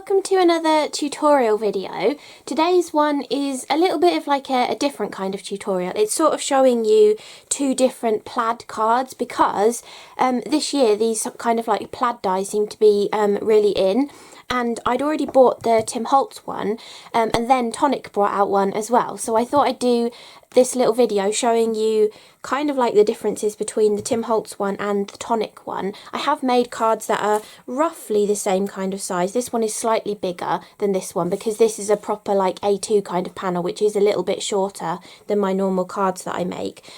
welcome to another tutorial video. Today's one is a little bit of like a different kind of tutorial. It's sort of showing you two different plaid cards because this year these kind of like plaid dies seem to be really in. And I'd already bought the Holtz one and then Tonic brought out one as well. So I thought I'd do this little video showing you kind of like the differences between the Holtz one and the Tonic one. I have made cards that are roughly the same kind of size. This one is slightly bigger than this one because this is a proper like A2 kind of panel, which is a little bit shorter than my normal cards that I make.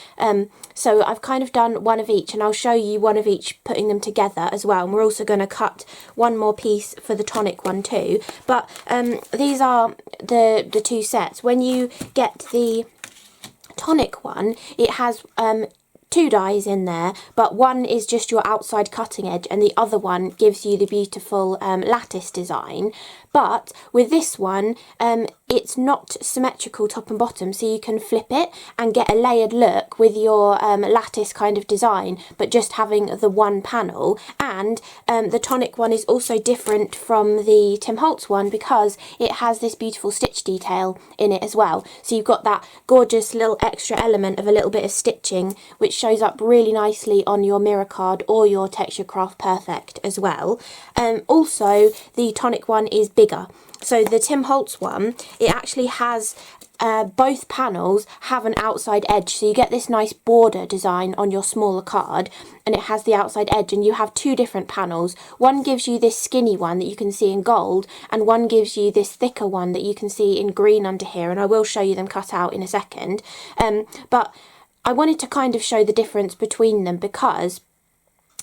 So I've kind of done one of each and I'll show you one of each putting them together as well. And we're also going to cut one more piece for the Tonic one too. But these are the two sets. When you get the Tonic one, it has two dies in there, but one is just your outside cutting edge and the other one gives you the beautiful lattice design. But with this one, it's not symmetrical top and bottom, so you can flip it and get a layered look with your lattice kind of design, but just having the one panel. And the Tonic one is also different from the Holtz one because it has this beautiful stitch detail in it as well. So you've got that gorgeous little extra element of a little bit of stitching, which shows up really nicely on your mirror card or your Texture Craft Perfect as well. Also, the Tonic one is bigger. So the Holtz one, it actually has both panels have an outside edge, so you get this nice border design on your smaller card and it has the outside edge, and you have two different panels. One gives you this skinny one that you can see in gold and one gives you this thicker one that you can see in green under here, and I will show you them cut out in a second. But I wanted to kind of show the difference between them because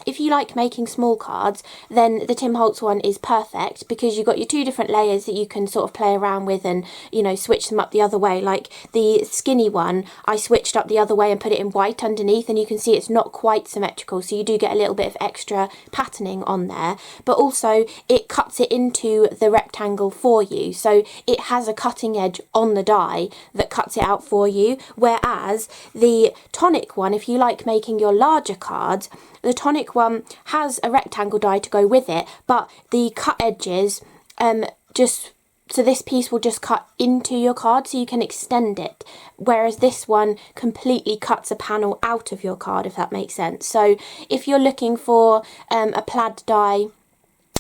if you like making small cards, then the Holtz one is perfect because you've got your two different layers that you can sort of play around with and, you know, switch them up the other way. Like the skinny one, I switched up the other way and put it in white underneath, and you can see it's not quite symmetrical, so you do get a little bit of extra patterning on there. But also it cuts it into the rectangle for you, so it has a cutting edge on the die that cuts it out for you. Whereas the Tonic one, if you like making your larger cards, the Tonic one has a rectangle die to go with it, but the cut edges so this piece will just cut into your card so you can extend it, whereas this one completely cuts a panel out of your card, if that makes sense. So if you're looking for a plaid die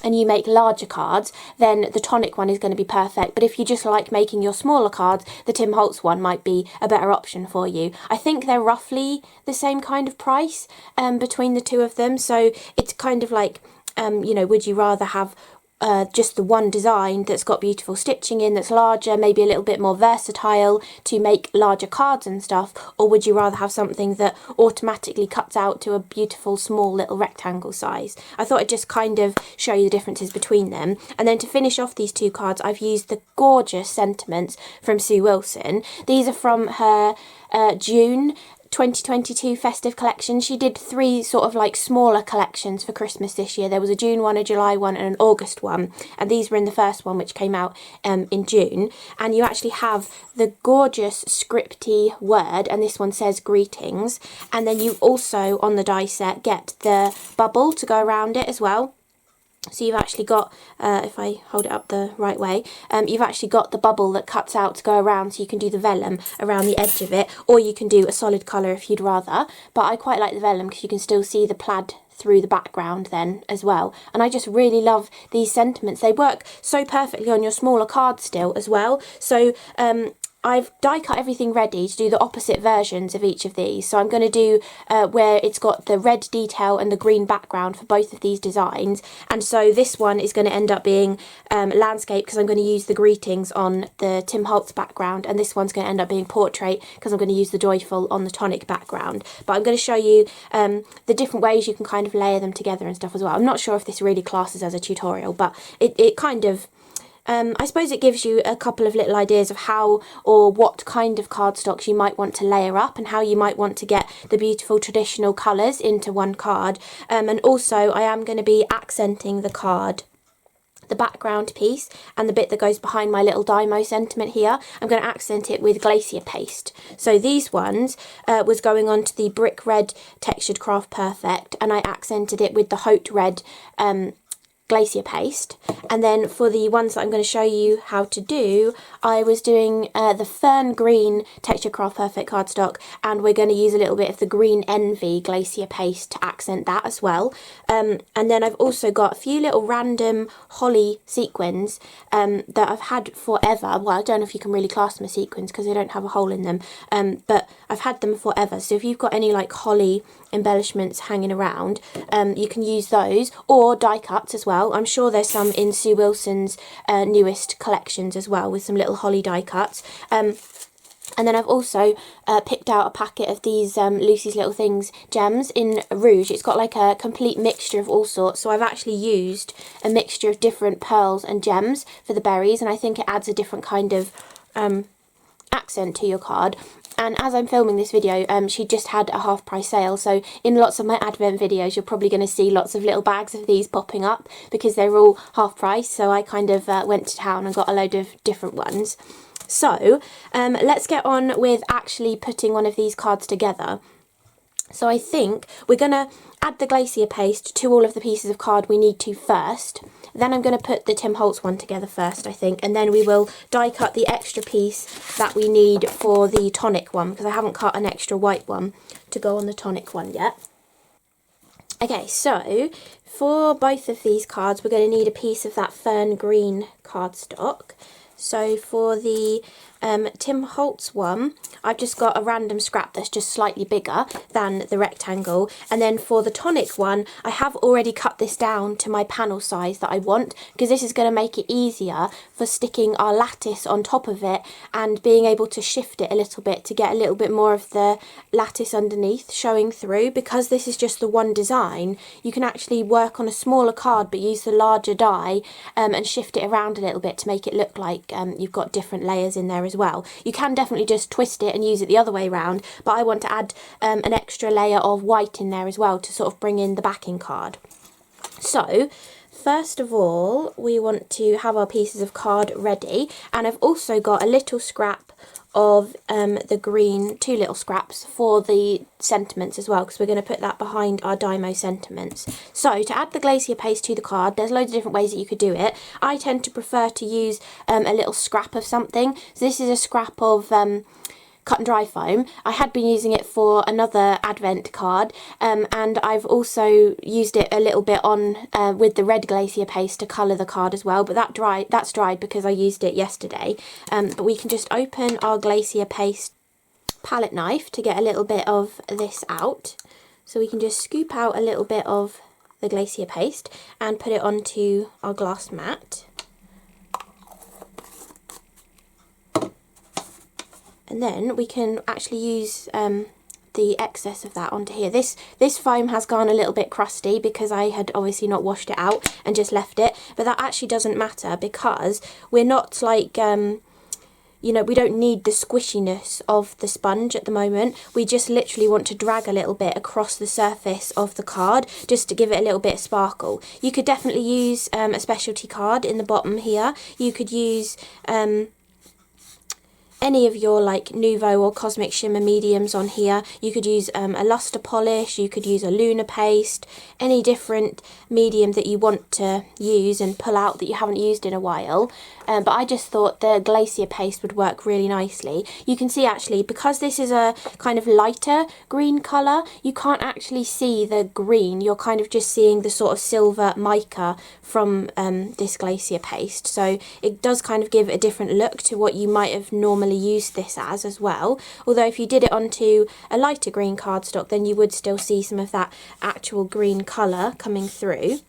and you make larger cards, then the Tonic one is going to be perfect. But if you just like making your smaller cards, the Holtz one might be a better option for you. I think they're roughly the same kind of price between the two of them. So it's kind of like, you know, would you rather have just the one design that's got beautiful stitching in, that's larger, maybe a little bit more versatile to make larger cards and stuff, or would you rather have something that automatically cuts out to a beautiful small little rectangle size? I thought I'd just kind of show you the differences between them. And then to finish off these two cards, I've used the gorgeous sentiments from Sue Wilson. These are from her June 2022 festive collection. She did three sort of like smaller collections for Christmas this year. There was a June one, a July one and an August one, and these were in the first one, which came out in June. And you actually have the gorgeous CRaFTi word, and this one says greetings, and then you also on the die set get the bubble to go around it as well. So you've actually got, if I hold it up the right way, you've actually got the bubble that cuts out to go around, so you can do the vellum around the edge of it, or you can do a solid colour if you'd rather. But I quite like the vellum because you can still see the plaid through the background then as well. And I just really love these sentiments. They work so perfectly on your smaller cards still as well. So I've die cut everything ready to do the opposite versions of each of these. So I'm going to do where it's got the red detail and the green background for both of these designs. And so this one is going to end up being landscape because I'm going to use the greetings on the Holtz background. And this one's going to end up being portrait because I'm going to use the joyful on the Tonic background. But I'm going to show you the different ways you can kind of layer them together and stuff as well. I'm not sure if this really classes as a tutorial, but it kind of I suppose it gives you a couple of little ideas of how or what kind of cardstocks you might want to layer up and how you might want to get the beautiful traditional colours into one card. And also I am going to be accenting the card, the background piece and the bit that goes behind my little Dymo sentiment here. I'm going to accent it with Glacier paste. So these ones was going on to the brick red textured Craft Perfect, and I accented it with the Haute red Glacier paste, and then for the ones that I'm going to show you how to do, I was doing the Fern Green Texture Craft Perfect cardstock, and we're going to use a little bit of the Green Envy Glacier paste to accent that as well. And then I've also got a few little random holly sequins that I've had forever. Well, I don't know if you can really class them as sequins because they don't have a hole in them, but I've had them forever. So if you've got any like holly embellishments hanging around, you can use those, or die cuts as well. I'm sure there's some in Sue Wilson's newest collections as well, with some little holly die cuts. And then I've also picked out a packet of these Lucy's Little Things gems in Rouge. It's got like a complete mixture of all sorts, so I've actually used a mixture of different pearls and gems for the berries, and I think it adds a different kind of accent to your card. And as I'm filming this video, she just had a half price sale, so in lots of my Advent videos you're probably going to see lots of little bags of these popping up because they're all half price, so I kind of went to town and got a load of different ones. So let's get on with actually putting one of these cards together. So I think we're going to add the Glacier paste to all of the pieces of card we need to first. Then I'm going to put the Tim Holtz one together first, I think, and then we will die cut the extra piece that we need for the Tonic one, because I haven't cut an extra white one to go on the Tonic one yet. Okay, so for both of these cards we're going to need a piece of that Fern Green cardstock. So for the Tim Holtz one, I've just got a random scrap that's just slightly bigger than the rectangle, and then for the Tonic one I have already cut this down to my panel size that I want, because this is going to make it easier for sticking our lattice on top of it and being able to shift it a little bit to get a little bit more of the lattice underneath showing through. Because this is just the one design, you can actually work on a smaller card but use the larger die and shift it around a little bit to make it look like you've got different layers in there as well. You can definitely just twist it and use it the other way around, but I want to add an extra layer of white in there as well to sort of bring in the backing card. So first of all we want to have our pieces of card ready, and I've also got a little scrap of the green, 2 little scraps for the sentiments as well, because we're going to put that behind our Dymo sentiments. So to add the Glacier paste to the card, there's loads of different ways that you could do it. I tend to prefer to use a little scrap of something. So this is a scrap of cut and dry foam. I had been using it for another Advent card, and I've also used it a little bit on with the red Glacier paste to colour the card as well, but that's dried because I used it yesterday. But we can just open our Glacier paste palette knife to get a little bit of this out. So we can just scoop out a little bit of the Glacier paste and put it onto our glass mat. And then we can actually use the excess of that onto here. This foam has gone a little bit crusty because I had obviously not washed it out and just left it, but that actually doesn't matter because we're not like, you know, we don't need the squishiness of the sponge at the moment. We just literally want to drag a little bit across the surface of the card just to give it a little bit of sparkle. You could definitely use a specialty card in the bottom here. You could use any of your like Nuvo or Cosmic Shimmer mediums on here. You could use a luster polish, you could use a lunar paste, any different medium that you want to use and pull out that you haven't used in a while. But I just thought the Glacier paste would work really nicely. You can see actually, because this is a kind of lighter green colour, you can't actually see the green. You're kind of just seeing the sort of silver mica from this Glacier paste. So it does kind of give a different look to what you might have normally used this as well. Although if you did it onto a lighter green cardstock, then you would still see some of that actual green colour coming through.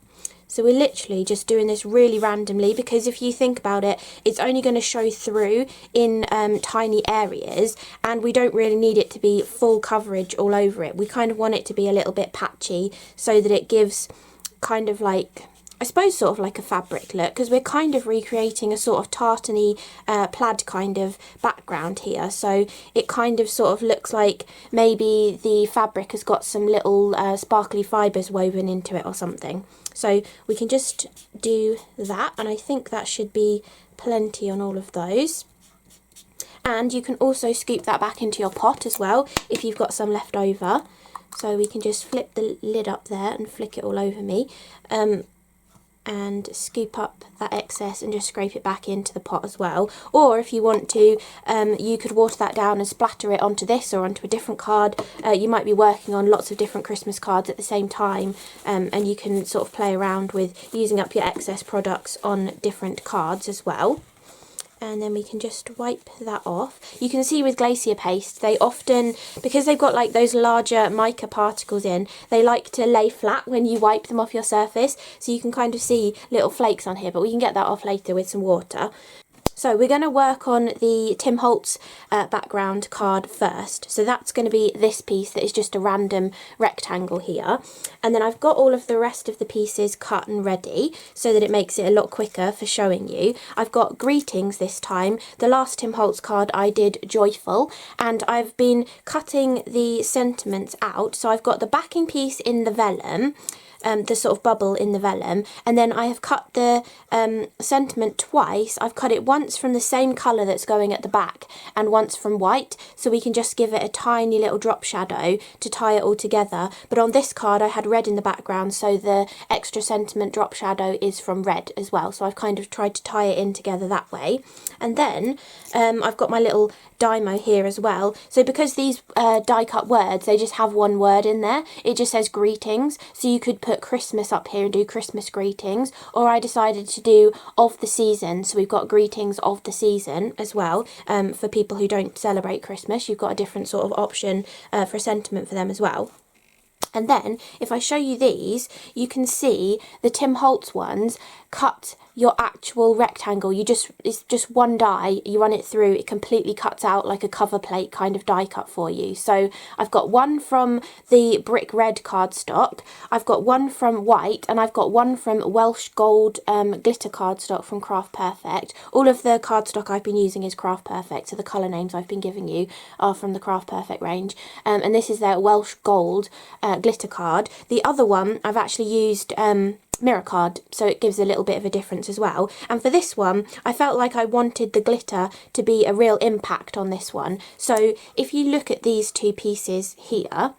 So we're literally just doing this really randomly, because if you think about it, it's only going to show through in tiny areas, and we don't really need it to be full coverage all over it. We kind of want it to be a little bit patchy so that it gives kind of like, I suppose sort of like a fabric look, because we're kind of recreating a sort of tartany plaid kind of background here. So it kind of sort of looks like maybe the fabric has got some little sparkly fibres woven into it or something. So we can just do that, and I think that should be plenty on all of those. And you can also scoop that back into your pot as well if you've got some left over. So we can just flip the lid up there and flick it all over me. and scoop up that excess and just scrape it back into the pot as well. Or if you want to, you could water that down and splatter it onto this or onto a different card. You might be working on lots of different Christmas cards at the same time, and you can sort of play around with using up your excess products on different cards as well. And then we can just wipe that off. You can see with Glacier paste, they often, because they've got like those larger mica particles in, they like to lay flat when you wipe them off your surface. So you can kind of see little flakes on here, but we can get that off later with some water. So we're going to work on the Holtz background card first. So that's going to be this piece that is just a random rectangle here. And then I've got all of the rest of the pieces cut and ready so that it makes it a lot quicker for showing you. I've got greetings this time. The last Holtz card I did joyful, and I've been cutting the sentiments out. So I've got the backing piece in the vellum, the sort of bubble in the vellum, and then I have cut the sentiment twice. I've cut it once from the same colour that's going at the back and once from white, so we can just give it a tiny little drop shadow to tie it all together. But on this card I had red in the background, so the extra sentiment drop shadow is from red as well, so I've kind of tried to tie it in together that way. And then I've got my little Dymo here as well. So because these die cut words, they just have one word in there, it just says greetings, so you could put Christmas up here and do Christmas greetings, or I decided to do of the season, so we've got greetings of the season as well. For people who don't celebrate Christmas, you've got a different sort of option for a sentiment for them as well. And then if I show you these, you can see the Holtz ones cut your actual rectangle. It's just one die, you run it through, it completely cuts out like a cover plate kind of die cut for you. So I've got one from the brick red cardstock, I've got one from white, and I've got one from Welsh gold glitter cardstock from CRaFTi. All of the cardstock I've been using is CRaFTi, so the colour names I've been giving you are from the CRaFTi range, and this is their Welsh gold glitter card. The other one I've actually used mirror card, so it gives a little bit of a difference as well. And for this one, I felt like I wanted the glitter to be a real impact on this one. So if you look at these two pieces here,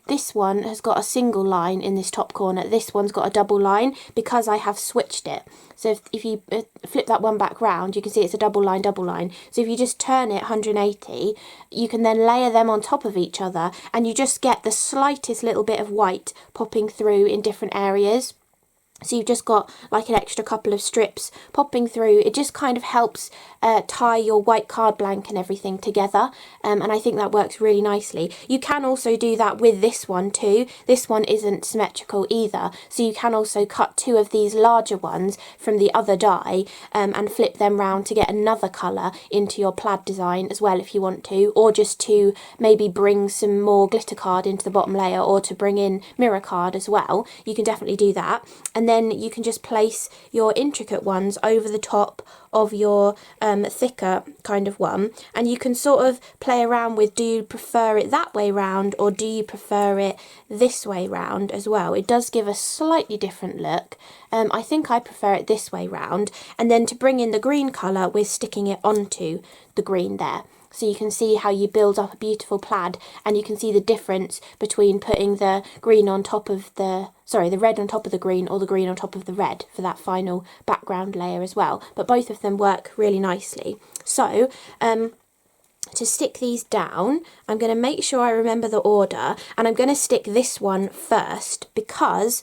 this one has got a single line in this top corner, this one's got a double line because I have switched it. So if you flip that one back round, you can see it's a double line, double line. So if you just turn it 180, you can then layer them on top of each other, and you just get the slightest little bit of white popping through in different areas. So you've just got like an extra couple of strips popping through. It just kind of helps tie your white card blank and everything together, and I think that works really nicely. You can also do that with this one too. This one isn't symmetrical either, so you can also cut two of these larger ones from the other die and flip them round to get another colour into your plaid design as well if you want to, or just to maybe bring some more glitter card into the bottom layer, or to bring in mirror card as well. You can definitely do that. And then you can just place your intricate ones over the top of your thicker kind of one, and you can sort of play around with, do you prefer it that way round or do you prefer it this way round as well. It does give a slightly different look. I think I prefer it this way round, and then to bring in the green colour, we're sticking it onto the green there. So you can see how you build up a beautiful plaid, and you can see the difference between putting the green on top of the red on top of the green, or the green on top of the red for that final background layer as well. But both of them work really nicely. So to stick these down, I'm going to make sure I remember the order, and I'm going to stick this one first because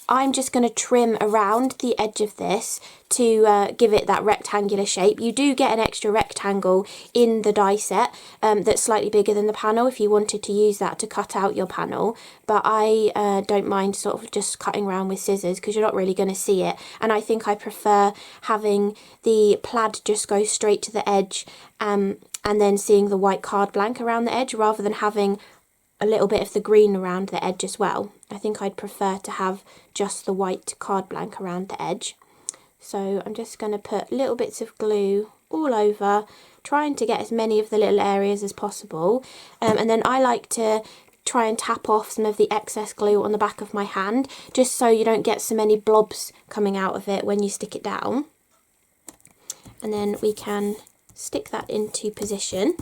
I'm just going to trim around the edge of this to give it that rectangular shape. You do get an extra rectangle in the die set that's slightly bigger than the panel if you wanted to use that to cut out your panel, but I don't mind sort of just cutting around with scissors because you're not really going to see it, and I think I prefer having the plaid just go straight to the edge and then seeing the white card blank around the edge rather than having a little bit of the green around the edge as well. I think I'd prefer to have just the white card blank around the edge. So I'm just going to put little bits of glue all over, trying to get as many of the little areas as possible. And then I like to try and tap off some of the excess glue on the back of my hand, just so you don't get so many blobs coming out of it when you stick it down. And then we can stick that into position.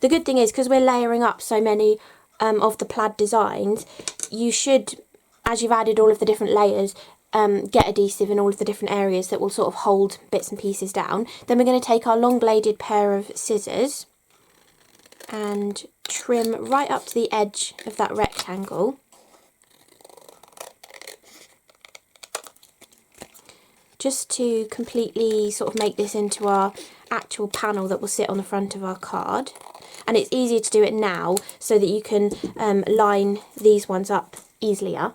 The good thing is, because we're layering up so many of the plaid designs, you should, as you've added all of the different layers, get adhesive in all of the different areas that will sort of hold bits and pieces down. Then we're going to take our long bladed pair of scissors and trim right up to the edge of that rectangle. Just to completely sort of make this into our actual panel that will sit on the front of our card. And it's easier to do it now so that you can line these ones up easier.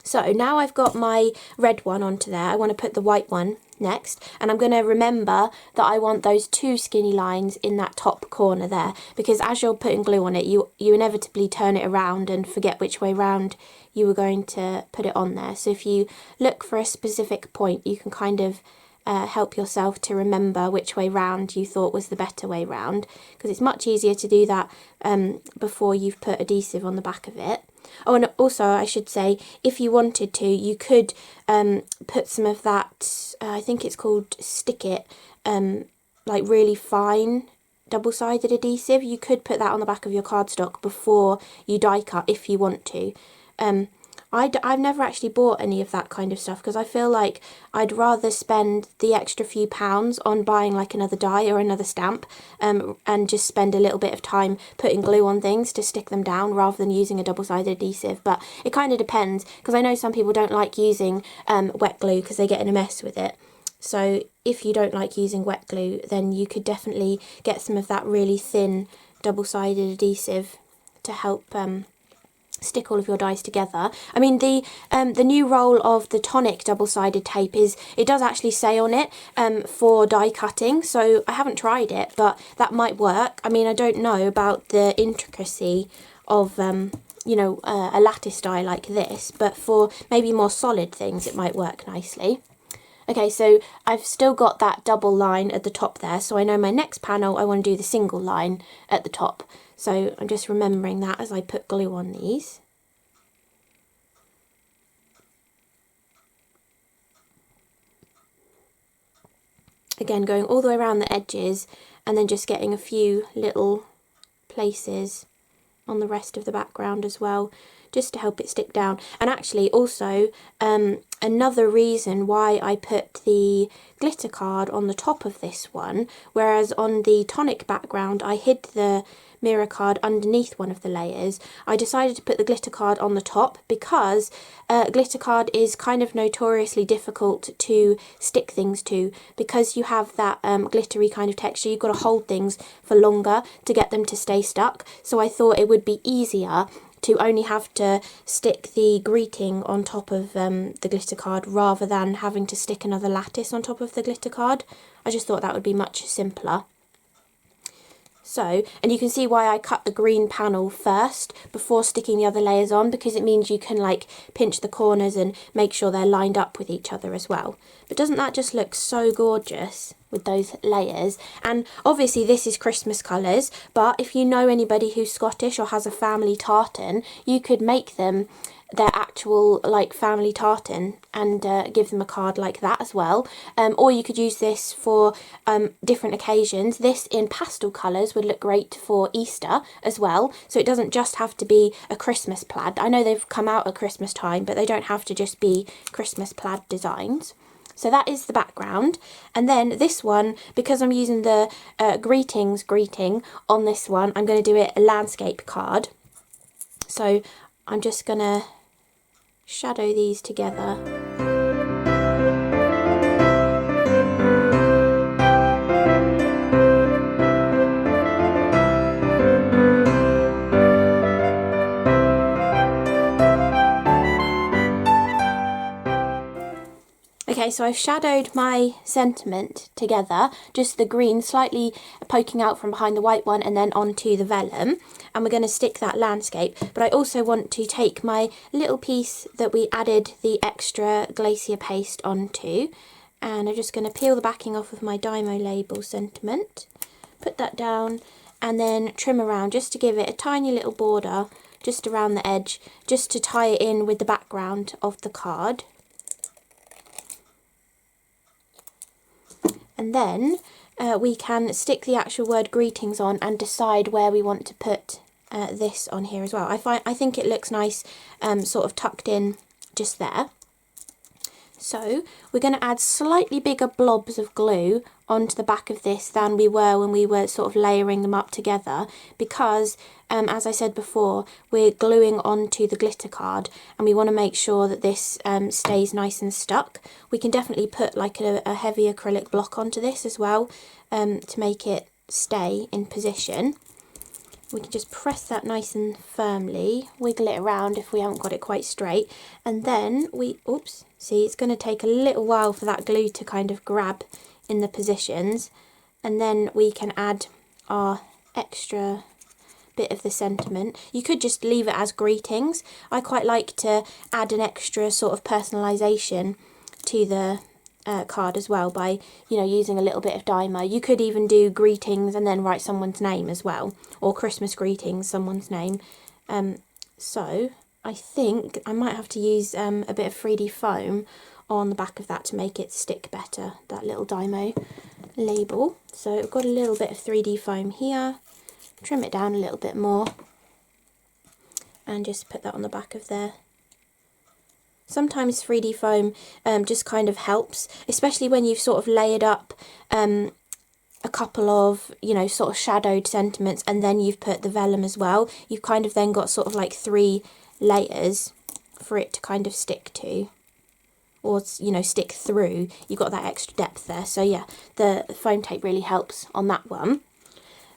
So now I've got my red one onto there, I want to put the white one next, and I'm going to remember that I want those two skinny lines in that top corner there, because as you're putting glue on it, you inevitably turn it around and forget which way round you were going to put it on there. So if you look for a specific point, you can kind of help yourself to remember which way round you thought was the better way round, because it's much easier to do that before you've put adhesive on the back of it. Oh, and also I should say, if you wanted to, you could put some of that, I think it's called Stick It, like really fine double-sided adhesive. You could put that on the back of your cardstock before you die cut if you want to. I've never actually bought any of that kind of stuff because I feel like I'd rather spend the extra few pounds on buying like another die or another stamp and just spend a little bit of time putting glue on things to stick them down rather than using a double-sided adhesive. But it kind of depends, because I know some people don't like using wet glue because they get in a mess with it. So if you don't like using wet glue, then you could definitely get some of that really thin double-sided adhesive to help stick all of your dies together. I mean, the new roll of the Tonic double-sided tape it does actually say on it for die cutting, so I haven't tried it, but that might work. I mean, I don't know about the intricacy of you know, a lattice die like this, but for maybe more solid things it might work nicely. Okay, so I've still got that double line at the top there, so I know my next panel I want to do the single line at the top. So I'm just remembering that as I put glue on these. Again, going all the way around the edges and then just getting a few little places on the rest of the background as well, just to help it stick down. And actually also another reason why I put the glitter card on the top of this one, whereas on the Tonic background I hid the mirror card underneath one of the layers, I decided to put the glitter card on the top because glitter card is kind of notoriously difficult to stick things to, because you have that glittery kind of texture. You've got to hold things for longer to get them to stay stuck, so I thought it would be easier to only have to stick the greeting on top of the glitter card rather than having to stick another lattice on top of the glitter card. I just thought that would be much simpler. So, and you can see why I cut the green panel first before sticking the other layers on, because it means you can like pinch the corners and make sure they're lined up with each other as well. But doesn't that just look so gorgeous with those layers? And obviously this is Christmas colours, but if you know anybody who's Scottish or has a family tartan, you could make them their actual like family tartan and give them a card like that as well. Or you could use this for different occasions. This in pastel colours would look great for Easter as well, so it doesn't just have to be a Christmas plaid. I know they've come out at Christmas time, but they don't have to just be Christmas plaid designs. So that is the background. And then this one, because I'm using the greeting on this one, I'm going to do it a landscape card. So I'm just going to shadow these together. Okay, so I've shadowed my sentiment together, just the green slightly poking out from behind the white one and then onto the vellum, and we're going to stick that landscape. But I also want to take my little piece that we added the extra Glacier paste onto, and I'm just going to peel the backing off of my Dymo label sentiment, put that down, and then trim around just to give it a tiny little border just around the edge, just to tie it in with the background of the card. And then we can stick the actual word greetings on and decide where we want to put this on here as well. I think it looks nice sort of tucked in just there. So we're going to add slightly bigger blobs of glue onto the back of this than we were when we were sort of layering them up together, because as I said before, we're gluing onto the glitter card and we want to make sure that this stays nice and stuck. We can definitely put like a heavy acrylic block onto this as well to make it stay in position. We can just press that nice and firmly, wiggle it around if we haven't got it quite straight, and then we, oops, see, it's going to take a little while for that glue to kind of grab in the positions, and then we can add our extra bit of the sentiment. You could just leave it as greetings. I quite like to add an extra sort of personalisation to the card as well by, you know, using a little bit of Dymo. You could even do greetings and then write someone's name as well, or Christmas greetings, someone's name. So I think I might have to use a bit of 3D foam on the back of that to make it stick better, that little Dymo label. So I've got a little bit of 3D foam here, trim it down a little bit more and just put that on the back of there. Sometimes 3D foam just kind of helps, especially when you've sort of layered up a couple of, you know, sort of shadowed sentiments and then you've put the vellum as well. You've kind of then got sort of like 3 layers for it to kind of stick to, or, you know, stick through. You've got that extra depth there. So yeah, the foam tape really helps on that one.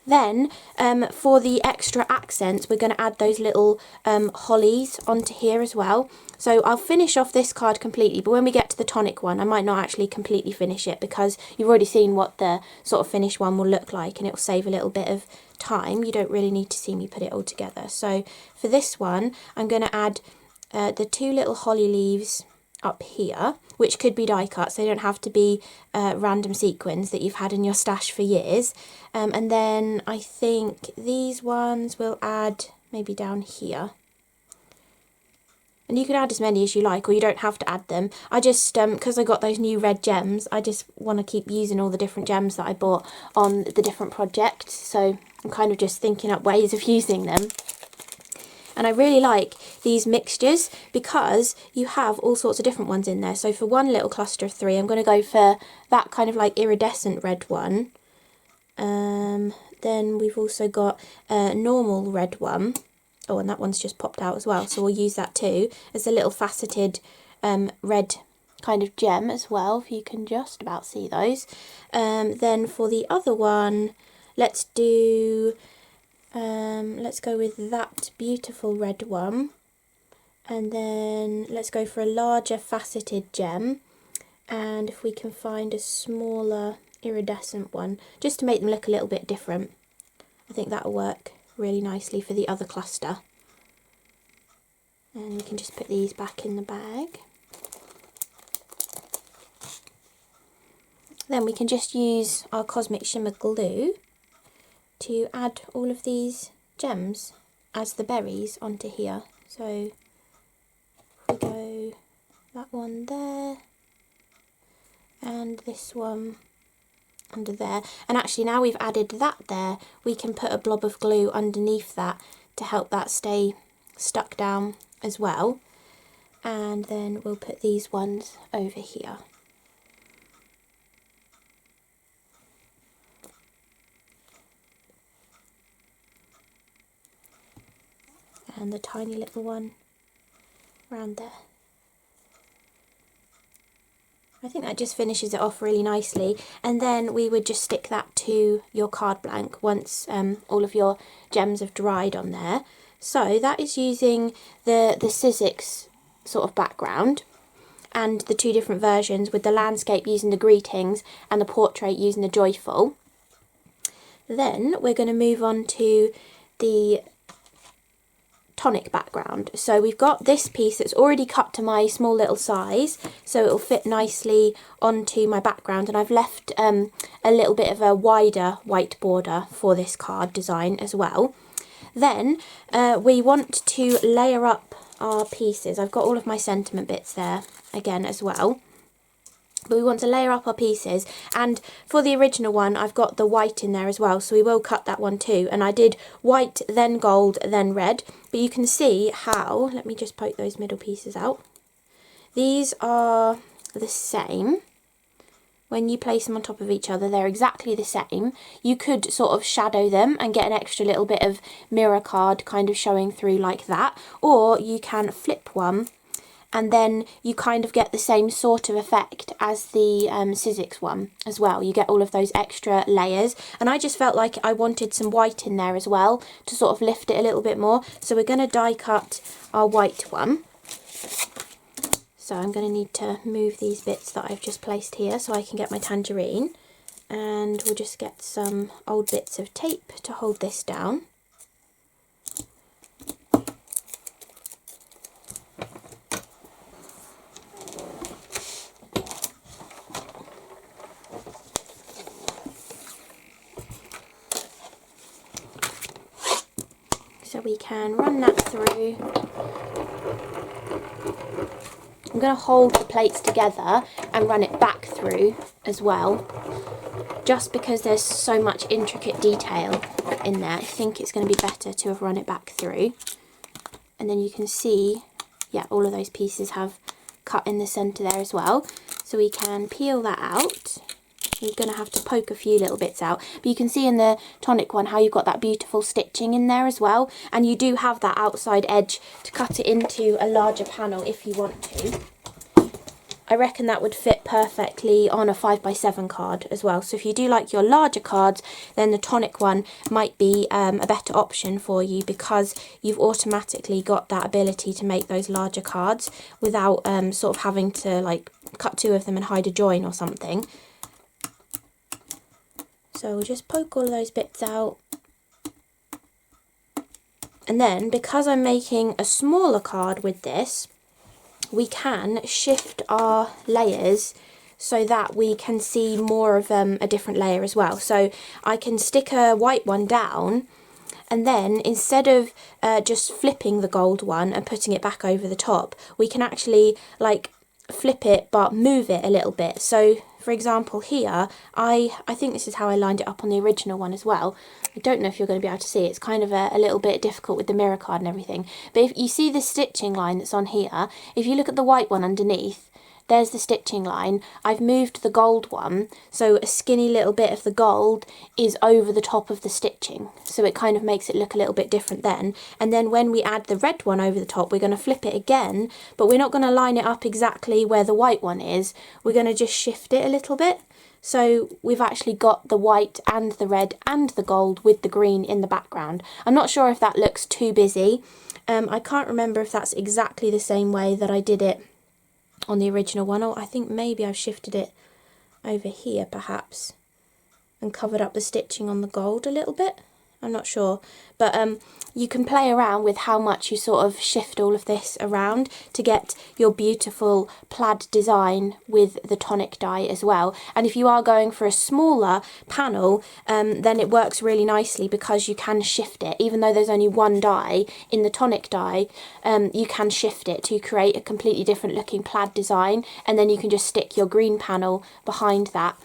Then for the extra accents, we're going to add those little hollies onto here as well. So I'll finish off this card completely, but when we get to the tonic one, I might not actually completely finish it because you've already seen what the sort of finished one will look like, and it will save a little bit of time. You don't really need to see me put it all together. So for this one, I'm going to add the 2 little holly leaves up here, which could be die cuts. They don't have to be random sequins that you've had in your stash for years. And then I think these ones will add maybe down here. And you can add as many as you like, or you don't have to add them. I just, because I got those new red gems, I just want to keep using all the different gems that I bought on the different projects. So I'm kind of just thinking up ways of using them. And I really like these mixtures because you have all sorts of different ones in there. So for one little cluster of 3, I'm going to go for that kind of like iridescent red one. Then we've also got a normal red one. Oh, and that one's just popped out as well, so we'll use that too as a little faceted red kind of gem as well, if you can just about see those. Then for the other one, let's go with that beautiful red one, and then let's go for a larger faceted gem, and if we can find a smaller iridescent one, just to make them look a little bit different. I think that'll work really nicely for the other cluster. And we can just put these back in the bag. Then we can just use our Cosmic Shimmer glue to add all of these gems as the berries onto here. So if we go that one there and this one under there, and actually now we've added that there, we can put a blob of glue underneath that to help that stay stuck down as well. And then we'll put these ones over here. And the tiny little one around there. I think that just finishes it off really nicely, and then we would just stick that to your card blank once all of your gems have dried on there. So that is using the Sizzix sort of background and the 2 different versions, with the landscape using the greetings and the portrait using the joyful. Then we're going to move on to the tonic background. So we've got this piece that's already cut to my small little size, so it'll fit nicely onto my background, and I've left a little bit of a wider white border for this card design as well. Then we want to layer up our pieces. I've got all of my sentiment bits there again as well. But we want to layer up our pieces, and for the original one I've got the white in there as well, so we will cut that one too. And I did white, then gold, then red, but you can see how, let me just poke those middle pieces out. These are the same. When you place them on top of each other, they're exactly the same. You could sort of shadow them and get an extra little bit of mirror card kind of showing through like that. Or you can flip one and then you kind of get the same sort of effect as the Sizzix one as well. You get all of those extra layers. And I just felt like I wanted some white in there as well to sort of lift it a little bit more. So we're going to die cut our white one. So I'm going to need to move these bits that I've just placed here so I can get my tangerine. And we'll just get some old bits of tape to hold this down. So we can run that through. I'm going to hold the plates together and run it back through as well, just because there's so much intricate detail in there. I think it's going to be better to have run it back through. And then you can see, yeah, all of those pieces have cut in the centre there as well. So we can peel that out. You're going to have to poke a few little bits out, but you can see in the Tonic one how you've got that beautiful stitching in there as well, and you do have that outside edge to cut it into a larger panel if you want to. I reckon that would fit perfectly on a 5x7 card as well, so if you do like your larger cards, then the Tonic one might be a better option for you, because you've automatically got that ability to make those larger cards without sort of having to like cut two of them and hide a join or something. So we'll just poke all of those bits out. And then, because I'm making a smaller card with this, we can shift our layers so that we can see more of a different layer as well. So I can stick a white one down, and then instead of just flipping the gold one and putting it back over the top, we can actually like flip it but move it a little bit. So for example here, I think this is how I lined it up on the original one as well. I don't know if you're going to be able to see, it's kind of a little bit difficult with the mirror card and everything, but if you see the stitching line that's on here, if you look at the white one underneath, there's the stitching line. I've moved the gold one, so a skinny little bit of the gold is over the top of the stitching, so it kind of makes it look a little bit different then. And then when we add the red one over the top, we're going to flip it again, but we're not going to line it up exactly where the white one is. We're going to just shift it a little bit. So we've actually got the white and the red and the gold with the green in the background. I'm not sure if that looks too busy. I can't remember if that's exactly the same way that I did it on the original one, or I think maybe I've shifted it over here perhaps and covered up the stitching on the gold a little bit. I'm not sure, but you can play around with how much you sort of shift all of this around to get your beautiful plaid design with the Tonic die as well. And if you are going for a smaller panel, then it works really nicely because you can shift it. Even though there's only one die in the Tonic die, you can shift it to create a completely different looking plaid design, and then you can just stick your green panel behind that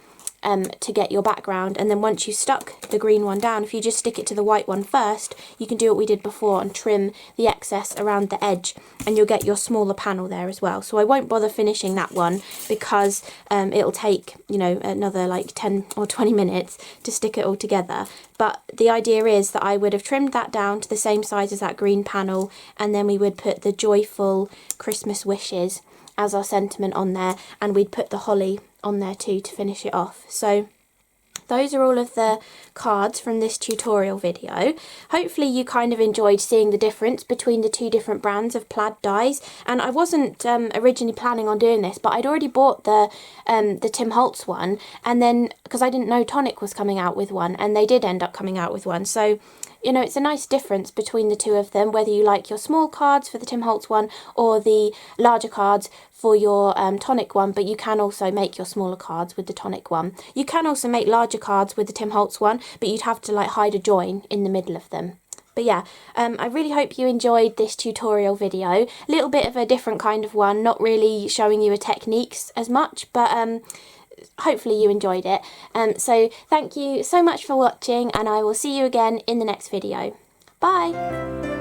to get your background. And then once you've stuck the green one down, if you just stick it to the white one first, you can do what we did before and trim the excess around the edge, and you'll get your smaller panel there as well. So I won't bother finishing that one because it'll take, you know, another like 10 or 20 minutes to stick it all together. But the idea is that I would have trimmed that down to the same size as that green panel, and then we would put the joyful Christmas wishes as our sentiment on there, and we'd put the holly on there too to finish it off. So those are all of the cards from this tutorial video. Hopefully you kind of enjoyed seeing the difference between the two different brands of plaid dies. And I wasn't originally planning on doing this, but I'd already bought the Tim Holtz one, and then because I didn't know Tonic was coming out with one, and they did end up coming out with one. So you know, it's a nice difference between the two of them, whether you like your small cards for the Tim Holtz one or the larger cards for your Tonic one, but you can also make your smaller cards with the Tonic one. You can also make larger cards with the Tim Holtz one, but you'd have to like hide a join in the middle of them. But yeah, I really hope you enjoyed this tutorial video. A little bit of a different kind of one, not really showing you a techniques as much, but hopefully you enjoyed it. So thank you so much for watching, and I will see you again in the next video. Bye!